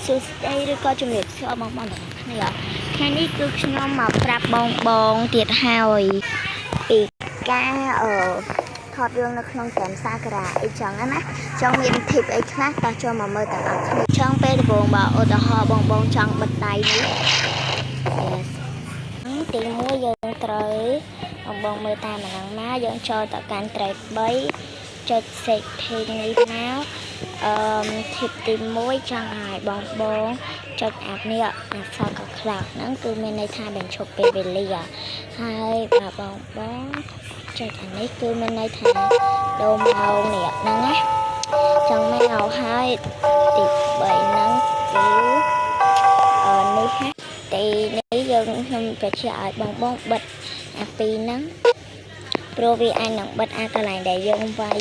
សួស្តីឬក៏ជំរាបសួរបងប្អូនទាំងគ្នាថ្ងៃនេះគឺខ្ញុំមកប្រាប់បងទៀតហើយពីការថតរឿងនៅក្នុងហ្គេមសាក្រាអីចឹងណាចង់មាន tip អីខ្លះតោះចូលមកមើលទាំងអស់គ្នាចង់ពេលដំបូងបើឧទាហរណ៍បងចង់បិទដៃនេះទី1យើងត្រូវបងមើលតាមម្ដងមកយើងចូលទៅកាន់ trade 3ចុច setting នេះមកtip ទី1ចង់ឲ្យបងចុចអាប់នេះអាសកខ្លះហ្នឹងគឺមានន័យថាបញ្ឈប់ពេលវេលាហើយបើបងចុចអានេះគឺមានន័យថាដូរម៉ោងនេះហ្នឹងណាចង់មកហើយទី3ហ្នឹងគឺនេះណាទីនេះខ្ញុំបញ្ជាក់ឲ្យបងបិទអាពីរហ្នឹងព្រោះវាអាចនឹងបិទអាកន្លែងដែលយើងវាយ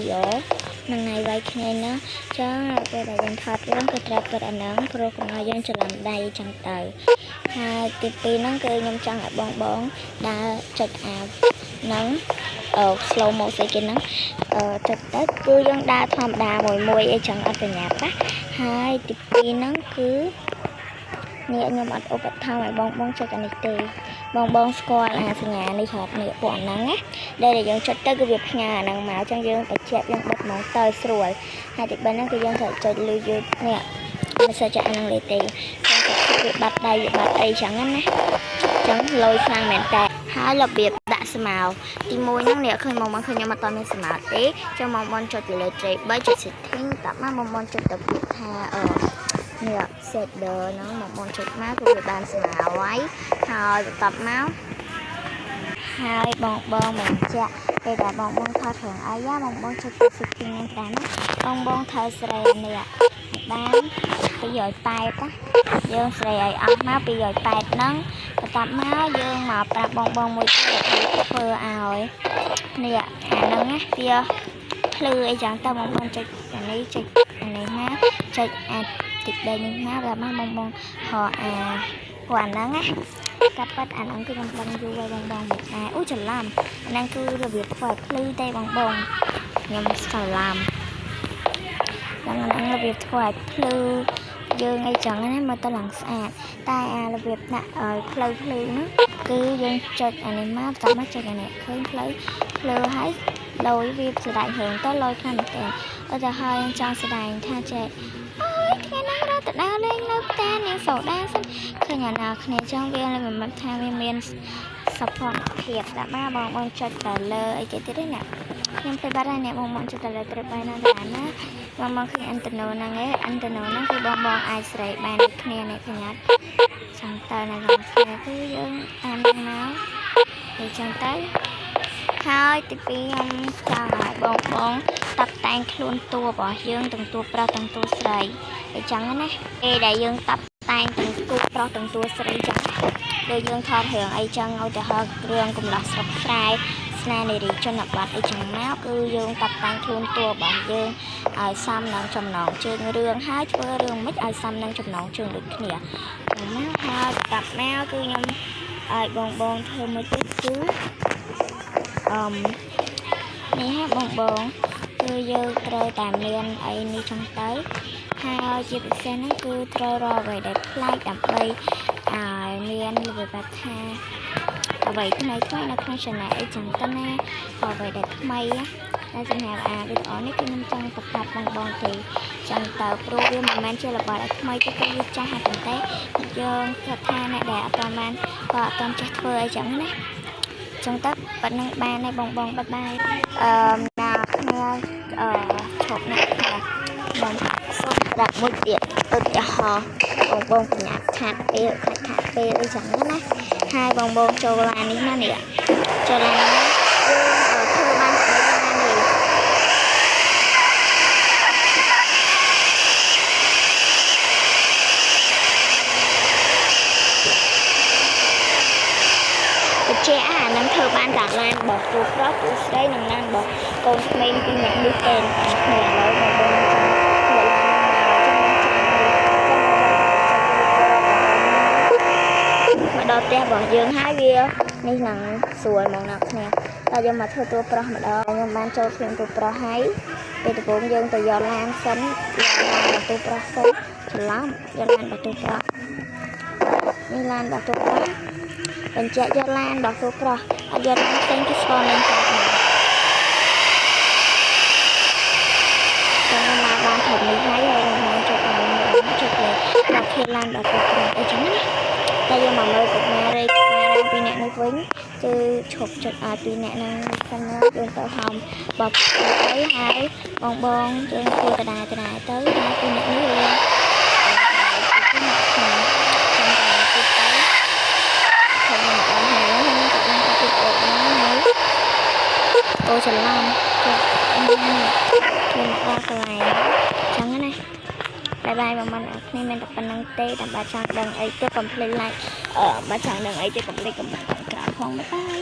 នឹងថ្ងៃវាយគ្នាណាចឹងពេលដែលយើងថតរឿងគឺត្រូវគិតអាហ្នឹងព្រោះកុំឲ្យយើងច្រឡំដៃចឹងទៅហើយទី2ហ្នឹងគឺខ្ញុំចង់ឲ្យបងដើរចុចអាហ្នឹងslow motion គេហ្នឹងចុចទៅគឺយើងដើរធម្មតាមួយអីចឹងអត់ប្រញាប់ណាហើយទី2ហ្នឹងគឺនេះខ្ញុំអត់ឧបត្ថម្ភឲ្យបងចុចអានេះទេបងស្គាល់អាសញ្ញានេះហត់នេះពួកហ្នឹងណាដែលយើងចុចទៅគឺវាផ្ញើអាហ្នឹងមកអញ្ចឹងយើងបញ្ជាក់យើងបិទហ្មងទៅស្រួលហើយទី3ហ្នឹងគឺយើងត្រូវចុចលឺយឺតនេះមិនសូវចុចអាហ្នឹងលេទេវាបាត់ដៃវាបាត់អីចឹងណាអញ្ចឹងលយខ្លាំងមែនតើហើយរបៀបដាក់ស្មៅទី1ហ្នឹងនេះឃើញបងខ្ញុំអត់មានស្មៅទេចឹងបងចុចទៅលើ tray 3ចុច setting តាមមកបងចុចទៅពាក្យថានេះ shader ហ្នឹងបងចុចមកគឺវាបានស្មៅហើយហើយបន្ទាប់មកហើយបងបញ្ជាក់ពេលដែលបងថតរឿងអីបងចុចទៅ setting ហ្នឹងតាមបងត្រូវស្រីនេះបាន280ណាយើងស្រីឲ្យអស់មក280ហ្នឹងបន្ទាប់មកយើងមកប្រាប់បងមួយទៀតធ្វើឲ្យនេះអាហ្នឹងណាវាភ្លឺអីចឹងទៅបងចុចអានេះចុចអានេះមកចុចអាចតិចដែរនេះមកដល់មកបងហៅអាពួកអាហ្នឹងណាកាត់ប៉ាត់អាហ្នឹងគឺខ្ញុំដឹងយូរហើយបងមកអូច្រឡំអាហ្នឹងគឺរបៀបធ្វើឲ្យភ្លឺទេបងខ្ញុំច្រឡំហ្នឹងរបៀបធ្វើឲ្យភ្លឺយើងអីចឹងណាមើលទៅឡើងស្អាតតែអារបៀបដាក់ឲ្យភ្លឺហ្នឹងគឺយើងចុចអានេះមកតាមមកចុចអានេះឃើញភ្លឺហើយលយវាស្ដាយរឿងទៅលយខ្លាំងមែនតើឧទាហរណ៍ចង់ស្ដាយថាចេះថ្ងៃហ្នឹងរត់ទៅដើរលេងនៅផ្សារនាងសូដាសិនឃើញអាណាគ្នាចឹងវាមិនថាវាមានសុខភាពដាក់មកបងចុចទៅលើអីគេទៀតទេណាខ្ញុំទៅបាត់ហើយអ្នកបងចុចទៅលើត្រឹបបាយណាបងឃើញអន្តណូហ្នឹងឯងអន្តណូហ្នឹងគឺបងអាចស្រីបានដូចគ្នាអ្នកកញ្ញាចឹងទៅនៅក្នុងគ្នាគឺយើងតាមមកទៅចឹងទៅហើយទី2ខ្ញុំចង់ឲ្យបងតាប់តែងខ្លួនតួរបស់យើងទាំងតួប្រុសទាំងតួស្រីអញ្ចឹងណាពេលដែលយើងតាប់តែងទាំងតួប្រុសទាំងតួស្រីចឹងដូចយើងថតរឿងអីចឹងឧទាហរណ៍រឿងកំឡោះស្រុកស្រែស្នេហ៍នារីជនបទអីចឹងមកគឺយើងតាប់តែងខ្លួនតួរបស់យើងឲ្យសមនឹងចំណងជើងរឿងហើយធ្វើរឿងមិនឲ្យសមនឹងចំណងជើងដូចគ្នាមកហើយតាប់មកគឺខ្ញុំឲ្យបងធ្វើមួយទៀតគឺនេះហ่าបងគឺយើងត្រូវតែមានអីនេះចឹងទៅហើយជាពិសេសហ្នឹងគឺត្រូវរកអ្វីដែលប្លែកដើម្បីឲ្យមានវិបត្តិថាអ្វីថ្មីនៅក្នុង channel អីចឹងទៅណាអ្វីដែលថ្មីតែសម្រាប់វីដេអូនេះគឺខ្ញុំចង់បង្កើតបងទេចឹងទៅព្រោះវាមិនមែនជាល្បិចថ្មីទេគឺវាចាស់ហើយប៉ុន្តែយើងគិតថាអ្នកដែលអត់បានក៏អត់ទាន់ចេះធ្វើអីចឹងណាចឹងទៅប៉ុណ្្នឹងបានហើយបងបិទបាយណាគ្នាឈប់ណាបងសុំប្រាប់មួយទៀតឧទាហរណ៍បងបញ្ញាខាត់ពេលអីចឹងណាហើយបងចូលឡាននេះណានេះចូលឡាននេះយើងធ្វើបានស្អីណានេះជាអានឹងធ្វើបានតាឡានរបស់ទូប្រុសទូស្រីនិងឡានរបស់កូនក្មេងពីរនាក់នេះទេគ្នាឥឡូវបងចង់ធ្វើឡានមកដល់ផ្ទះរបស់យើងហើយវានេះនឹងស្រួលហ្មងអ្នកគ្នាតែយើងមកធ្វើតួប្រុសម្ដងខ្ញុំបានចូលខ្លួនតួប្រុសហើយ ពេលដំបូងយើងទៅយកឡានសិនយកឡានបទូប្រុសសិនច្រឡំយកឡានបទូប្រុសនេះឡានបទូប្រុសបញ្ជាក់យកឡានបទូប្រុសអត់យកឡានផ្សេងគឺស្គាល់នឹងកើតមកចាំមកបានធំនេះហើយមកចុចឡើងចុចលេខដល់ឃើញឡានបទូប្រុសអីចឹងណាតែយើងមកមើលកុមារពីអ្នកនេះវិញគឺឈប់ចុចឲ្យពីអ្នកនឹងសិនណាយើងទៅហោមបបទៅហើយបងយើងធ្វើតដាទៅហើយពីអ្នកនេះយើងអូច្រឡំទៅខ្ញុំដល់កន្លែងចឹងណាបាយបាយបងប្អូនអរគ្នាមានតែប៉ុណ្្នឹងទេតាមបាចង់ដឹងអីទៅកុំភ្លេច like បើចង់ដឹងអីទៅកុំភ្លេចកំប៉ុងក្រៅផងបាយ